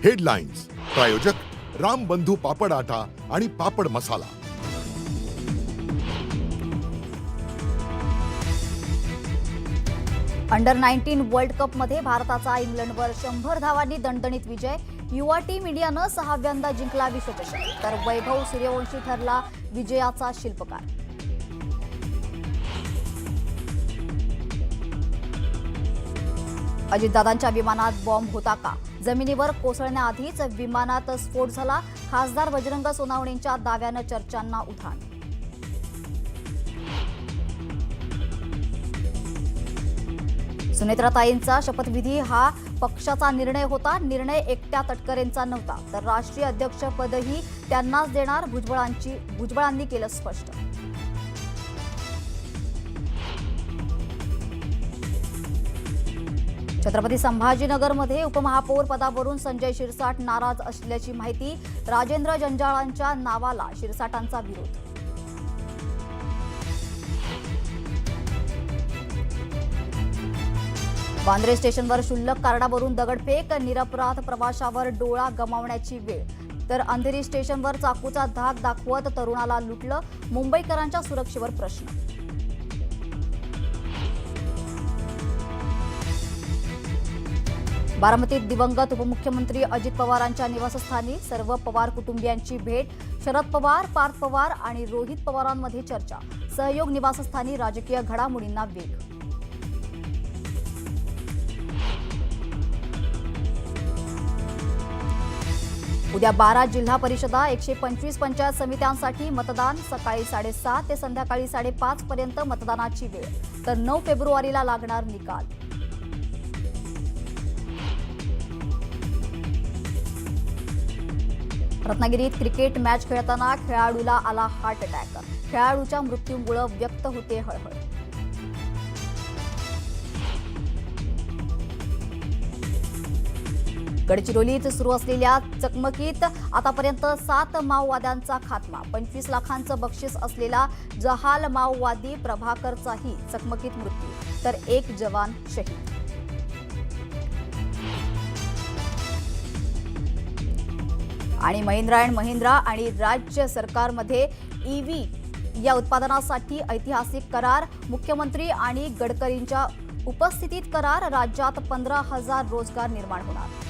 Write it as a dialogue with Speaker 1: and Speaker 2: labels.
Speaker 1: Headlines प्रायोजक राम बंधू पापड आटा आणि पापड मसाला।
Speaker 2: अंडर 19 वर्ल्ड कप मध्ये भारताचा इंग्लंडवर 100 धावांनी दणदणीत विजय। युवा टीम इंडियानं 6व्यांदा जिंकला विश्वचषक, तर वैभव सूर्यवंशी ठरला विजयाचा शिल्पकार। अजितदादांच्या विमानात बॉम्ब होता का? जमिनीवर कोसळण्याआधीच विमानात स्फोट झाला। खासदार बजरंग सोनावणेंच्या दाव्यानं चर्चांना उधाण। सुनेत्राताईंचा शपथविधी हा पक्षाचा निर्णय होता। निर्णय एकट्या तटकरेंचा नव्हता, तर राष्ट्रीय अध्यक्षपदही त्यांनाच देणार, भुजबळांनी केलं स्पष्ट। छत्रपती संभाजीनगरमध्ये उपमहापौर पदावरून संजय शिरसाट नाराज असल्याची माहिती। राजेंद्र जंजाळांच्या नावाला शिरसाटांचा विरोध। वांद्रे स्टेशनवर क्षुल्लक कार्डावरून दगडफेक, निरपराध प्रवाशावर डोळा गमावण्याची वेळ। तर अंधेरी स्टेशनवर चाकूचा धाक दाखवत तरुणाला लुटलं। मुंबईकरांच्या सुरक्षेवर प्रश्न। बारामतीत दिवंगत उपमुख्यमंत्री अजित पवारांच्या निवासस्थानी सर्व पवार कुटुंबियांची भेट। शरद पवार, पार्थ पवार आणि रोहित पवारांमध्ये चर्चा। सहयोग निवासस्थानी राजकीय घडामोडींना वेग। उद्या 12 जिल्हा परिषदा, 125 पंचायत समित्यांसाठी मतदान। सकाळी 7:30 ते संध्याकाळी 5:30 पर्यंत मतदानाची वेळ, तर 9 फेब्रुवारीला लागणार निकाल। रत्नागिरीत क्रिकेट मॅच खेळताना खेळाडूला आला हार्ट अटॅक। खेळाडूच्या मृत्यूमुळे व्यक्त होते हळहळ। गडचिरोलीत सुरू असलेल्या चकमकीत आतापर्यंत 7 माओवाद्यांचा खात्मा। 25 लाखांचं बक्षीस असलेला जहाल माओवादी प्रभाकरचाही चकमकीत मृत्यू, तर 1 जवान शहीद। आणि महिंद्रा अँड महिंद्रा आणि राज्य सरकारमध्ये ईव्ही या उत्पादनासाठी ऐतिहासिक करार। मुख्यमंत्री आणि गडकरींच्या उपस्थितीत करार। राज्यात 15,000 रोजगार निर्माण होणार।